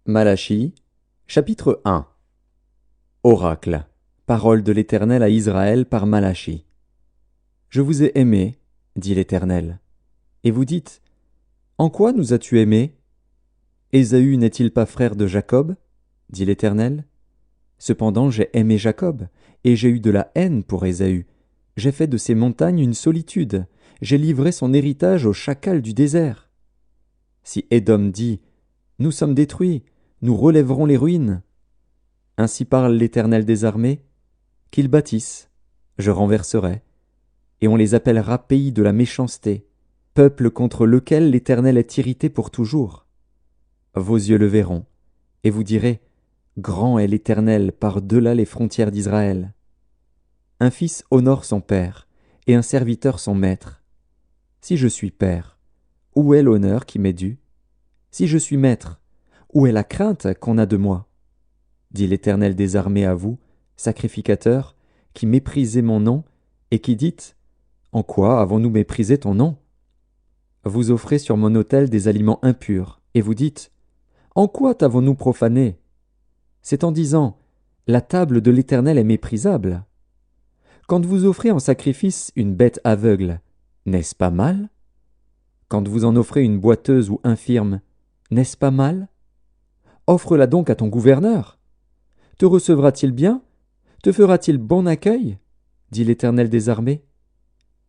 Malachie, chapitre 1. Oracle. Parole de l'Éternel à Israël par Malachie. Je vous ai aimé, dit l'Éternel. Et vous dites, en quoi nous as-tu aimés? Ésaü n'est-il pas frère de Jacob? Dit l'Éternel. Cependant j'ai aimé Jacob, et j'ai eu de la haine pour Ésaü. J'ai fait de ses montagnes une solitude, j'ai livré son héritage aux chacals du désert. Si Édom dit, nous sommes détruits, nous relèverons les ruines. Ainsi parle l'Éternel des armées, qu'ils bâtissent, je renverserai, et on les appellera pays de la méchanceté, peuple contre lequel l'Éternel est irrité pour toujours. Vos yeux le verront, et vous direz, grand est l'Éternel par-delà les frontières d'Israël. Un fils honore son père, et un serviteur son maître. Si je suis père, où est l'honneur qui m'est dû? Si je suis maître, où est la crainte qu'on a de moi? Dit l'Éternel des armées à vous, sacrificateurs, qui méprisez mon nom, et qui dites, en quoi avons-nous méprisé ton nom? Vous offrez sur mon autel des aliments impurs, et vous dites, en quoi t'avons-nous profané? C'est en disant, la table de l'Éternel est méprisable. Quand vous offrez en sacrifice une bête aveugle, n'est-ce pas mal? Quand vous en offrez une boiteuse ou infirme, n'est-ce pas mal? Offre-la donc à ton gouverneur. Te recevra-t-il bien? Te fera-t-il bon accueil? Dit l'Éternel des armées.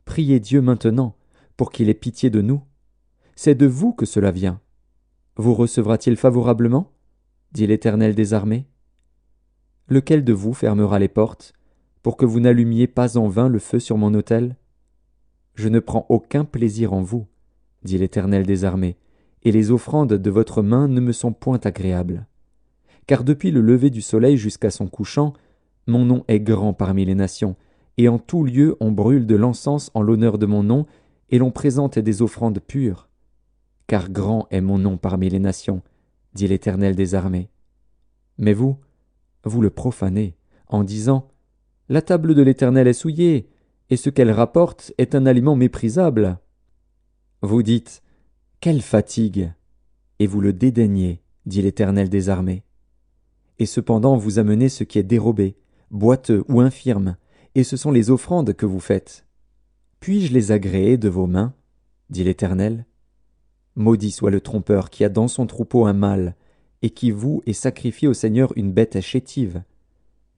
Priez Dieu maintenant, pour qu'il ait pitié de nous. C'est de vous que cela vient. Vous recevra-t-il favorablement? Dit l'Éternel des armées. Lequel de vous fermera les portes, pour que vous n'allumiez pas en vain le feu sur mon autel? Je ne prends aucun plaisir en vous, dit l'Éternel des armées, et les offrandes de votre main ne me sont point agréables. Car depuis le lever du soleil jusqu'à son couchant, mon nom est grand parmi les nations, et en tout lieu on brûle de l'encens en l'honneur de mon nom, et l'on présente des offrandes pures. Car grand est mon nom parmi les nations, dit l'Éternel des armées. Mais vous, vous le profanez, en disant, la table de l'Éternel est souillée, et ce qu'elle rapporte est un aliment méprisable. Vous dites, quelle fatigue! Et vous le dédaignez, dit l'Éternel des armées. Et cependant vous amenez ce qui est dérobé, boiteux ou infirme, et ce sont les offrandes que vous faites. Puis-je les agréer de vos mains? Dit l'Éternel. Maudit soit le trompeur qui a dans son troupeau un mâle, et qui voue et sacrifie au Seigneur une bête chétive.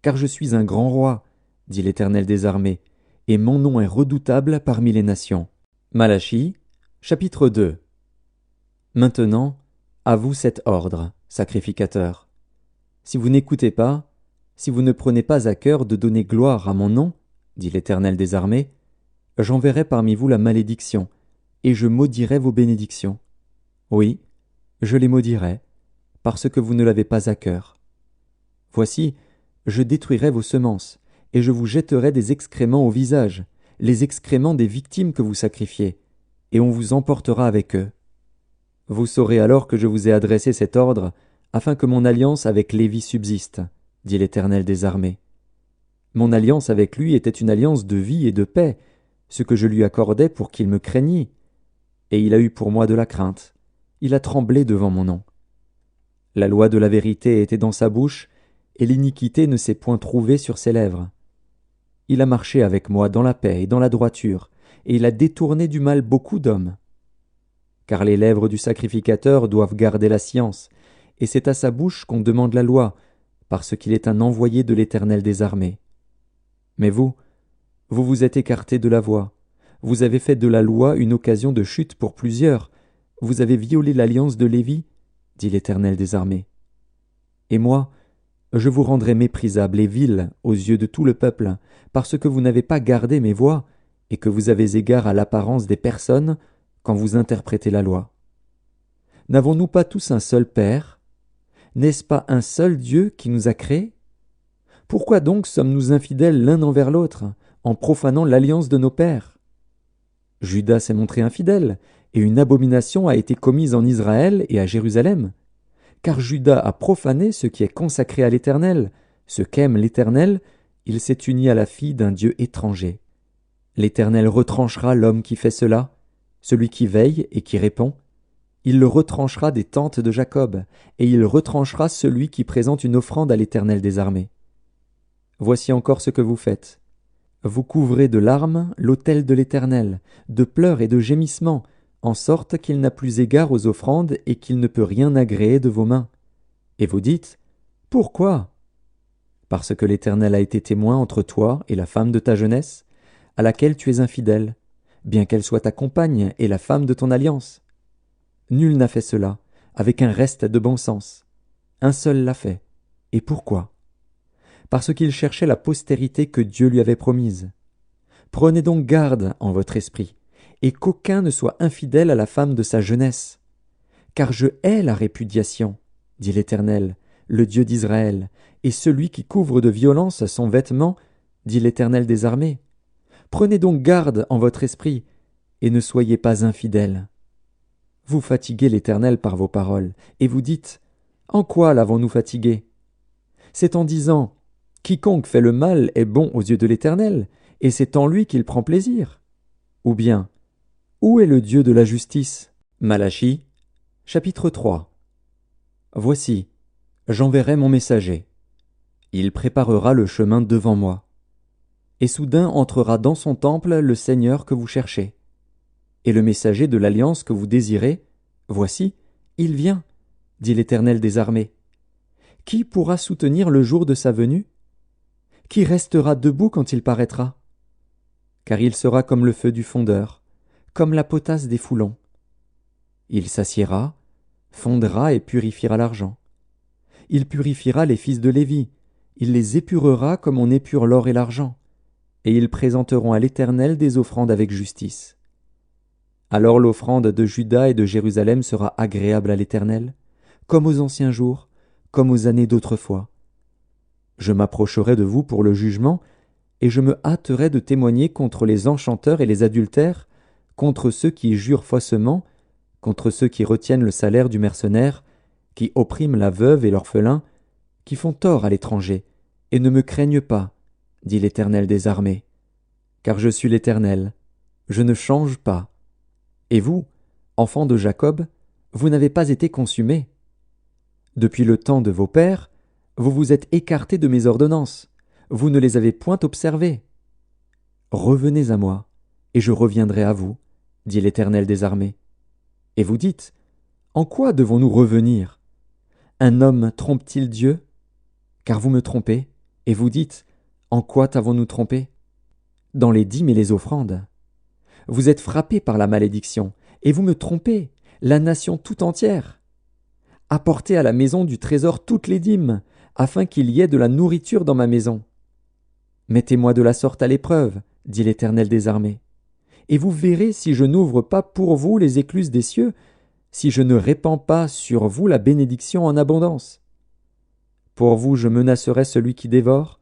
Car je suis un grand roi, dit l'Éternel des armées, et mon nom est redoutable parmi les nations. Malachie, chapitre 2. Maintenant, à vous cet ordre, sacrificateurs. Si vous n'écoutez pas, si vous ne prenez pas à cœur de donner gloire à mon nom, dit l'Éternel des armées, j'enverrai parmi vous la malédiction, et je maudirai vos bénédictions. Oui, je les maudirai, parce que vous ne l'avez pas à cœur. Voici, je détruirai vos semences, et je vous jetterai des excréments au visage, les excréments des victimes que vous sacrifiez, et on vous emportera avec eux. Vous saurez alors que je vous ai adressé cet ordre, afin que mon alliance avec Lévi subsiste, dit l'Éternel des armées. Mon alliance avec lui était une alliance de vie et de paix, ce que je lui accordais pour qu'il me craignît. Et il a eu pour moi de la crainte, il a tremblé devant mon nom. La loi de la vérité était dans sa bouche, et l'iniquité ne s'est point trouvée sur ses lèvres. Il a marché avec moi dans la paix et dans la droiture, et il a détourné du mal beaucoup d'hommes. Car les lèvres du sacrificateur doivent garder la science, et c'est à sa bouche qu'on demande la loi, parce qu'il est un envoyé de l'Éternel des armées. Mais vous vous êtes écartés de la voie, vous avez fait de la loi une occasion de chute pour plusieurs, vous avez violé l'alliance de Lévi, dit l'Éternel des armées. Et moi, je vous rendrai méprisable et vil aux yeux de tout le peuple, parce que vous n'avez pas gardé mes voies, et que vous avez égard à l'apparence des personnes quand vous interprétez la loi. N'avons-nous pas tous un seul Père? N'est-ce pas un seul Dieu qui nous a créés? Pourquoi donc sommes-nous infidèles l'un envers l'autre, en profanant l'alliance de nos pères? Judas s'est montré infidèle, et une abomination a été commise en Israël et à Jérusalem. Car Judas a profané ce qui est consacré à l'Éternel, ce qu'aime l'Éternel, il s'est uni à la fille d'un Dieu étranger. L'Éternel retranchera l'homme qui fait cela, celui qui veille et qui répond. Il le retranchera des tentes de Jacob, et il retranchera celui qui présente une offrande à l'Éternel des armées. Voici encore ce que vous faites. Vous couvrez de larmes l'autel de l'Éternel, de pleurs et de gémissements, en sorte qu'il n'a plus égard aux offrandes et qu'il ne peut rien agréer de vos mains. Et vous dites, « Pourquoi » Parce que l'Éternel a été témoin entre toi et la femme de ta jeunesse, à laquelle tu es infidèle, bien qu'elle soit ta compagne et la femme de ton alliance. Nul n'a fait cela, avec un reste de bon sens. Un seul l'a fait. Et pourquoi ? Parce qu'il cherchait la postérité que Dieu lui avait promise. Prenez donc garde en votre esprit, et qu'aucun ne soit infidèle à la femme de sa jeunesse. Car je hais la répudiation, dit l'Éternel, le Dieu d'Israël, et celui qui couvre de violence son vêtement, dit l'Éternel des armées. Prenez donc garde en votre esprit, et ne soyez pas infidèles. Vous fatiguez l'Éternel par vos paroles, et vous dites, « En quoi l'avons-nous fatigué » C'est en disant, « Quiconque fait le mal est bon aux yeux de l'Éternel, et c'est en lui qu'il prend plaisir. » Ou bien, « Où est le Dieu de la justice » Malachie, chapitre 3. Voici, j'enverrai mon messager. Il préparera le chemin devant moi. Et soudain entrera dans son temple le Seigneur que vous cherchez. Et le messager de l'alliance que vous désirez, voici, il vient, dit l'Éternel des armées. Qui pourra soutenir le jour de sa venue? Qui restera debout quand il paraîtra? Car il sera comme le feu du fondeur, comme la potasse des foulons. Il s'assiera, fondra et purifiera l'argent. Il purifiera les fils de Lévi, il les épurera comme on épure l'or et l'argent, et ils présenteront à l'Éternel des offrandes avec justice. Alors l'offrande de Juda et de Jérusalem sera agréable à l'Éternel, comme aux anciens jours, comme aux années d'autrefois. Je m'approcherai de vous pour le jugement, et je me hâterai de témoigner contre les enchanteurs et les adultères, contre ceux qui jurent faussement, contre ceux qui retiennent le salaire du mercenaire, qui oppriment la veuve et l'orphelin, qui font tort à l'étranger, et ne me craignent pas, dit l'Éternel des armées. Car je suis l'Éternel, je ne change pas. Et vous, enfants de Jacob, vous n'avez pas été consumés. Depuis le temps de vos pères, vous vous êtes écartés de mes ordonnances, vous ne les avez point observées. Revenez à moi, et je reviendrai à vous, dit l'Éternel des armées. Et vous dites, en quoi devons-nous revenir? Un homme trompe-t-il Dieu? Car vous me trompez, et vous dites, en quoi t'avons-nous trompé? Dans les dîmes et les offrandes. Vous êtes frappés par la malédiction, et vous me trompez, la nation tout entière. Apportez à la maison du trésor toutes les dîmes, afin qu'il y ait de la nourriture dans ma maison. Mettez-moi de la sorte à l'épreuve, dit l'Éternel des armées, et vous verrez si je n'ouvre pas pour vous les écluses des cieux, si je ne répands pas sur vous la bénédiction en abondance. Pour vous je menacerai celui qui dévore,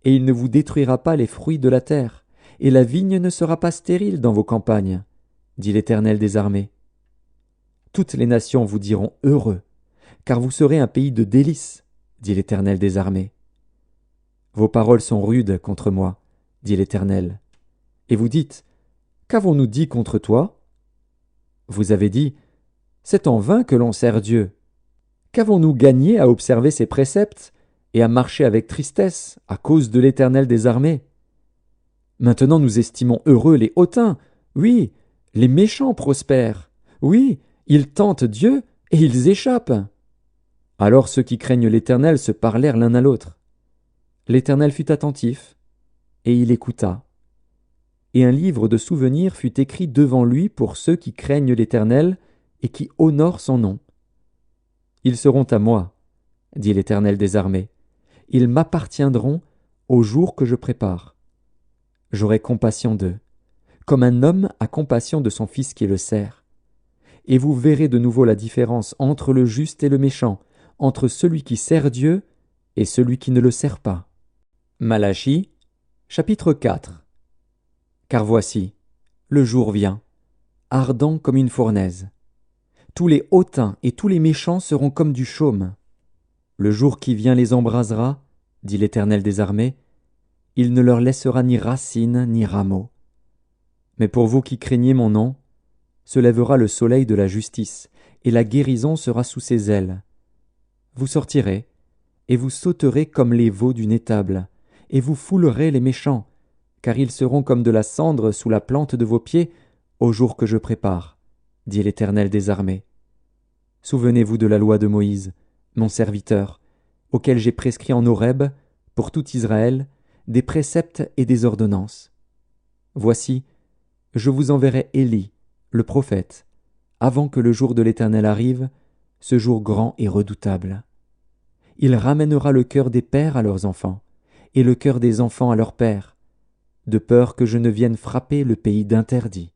et il ne vous détruira pas les fruits de la terre, et la vigne ne sera pas stérile dans vos campagnes, dit l'Éternel des armées. Toutes les nations vous diront heureux, car vous serez un pays de délices, dit l'Éternel des armées. Vos paroles sont rudes contre moi, dit l'Éternel. Et vous dites, qu'avons-nous dit contre toi? Vous avez dit, c'est en vain que l'on sert Dieu. Qu'avons-nous gagné à observer ses préceptes et à marcher avec tristesse à cause de l'Éternel des armées? Maintenant nous estimons heureux les hautains, oui, les méchants prospèrent, oui, ils tentent Dieu et ils échappent. Alors ceux qui craignent l'Éternel se parlèrent l'un à l'autre. L'Éternel fut attentif, et il écouta. Et un livre de souvenirs fut écrit devant lui pour ceux qui craignent l'Éternel et qui honorent son nom. Ils seront à moi, dit l'Éternel des armées. Ils m'appartiendront au jour que je prépare. J'aurai compassion d'eux, comme un homme a compassion de son fils qui le sert. Et vous verrez de nouveau la différence entre le juste et le méchant, entre celui qui sert Dieu et celui qui ne le sert pas. Malachie, chapitre 4. Car voici, le jour vient, ardent comme une fournaise. Tous les hautains et tous les méchants seront comme du chaume. Le jour qui vient les embrasera, dit l'Éternel des armées. Il ne leur laissera ni racine ni rameaux. Mais pour vous qui craignez mon nom, se lèvera le soleil de la justice, et la guérison sera sous ses ailes. Vous sortirez, et vous sauterez comme les veaux d'une étable, et vous foulerez les méchants, car ils seront comme de la cendre sous la plante de vos pieds au jour que je prépare, dit l'Éternel des armées. Souvenez-vous de la loi de Moïse, mon serviteur, auquel j'ai prescrit en Horeb, pour tout Israël, des préceptes et des ordonnances. Voici, je vous enverrai Élie, le prophète, avant que le jour de l'Éternel arrive, ce jour grand et redoutable. Il ramènera le cœur des pères à leurs enfants, et le cœur des enfants à leurs pères, de peur que je ne vienne frapper le pays d'interdit.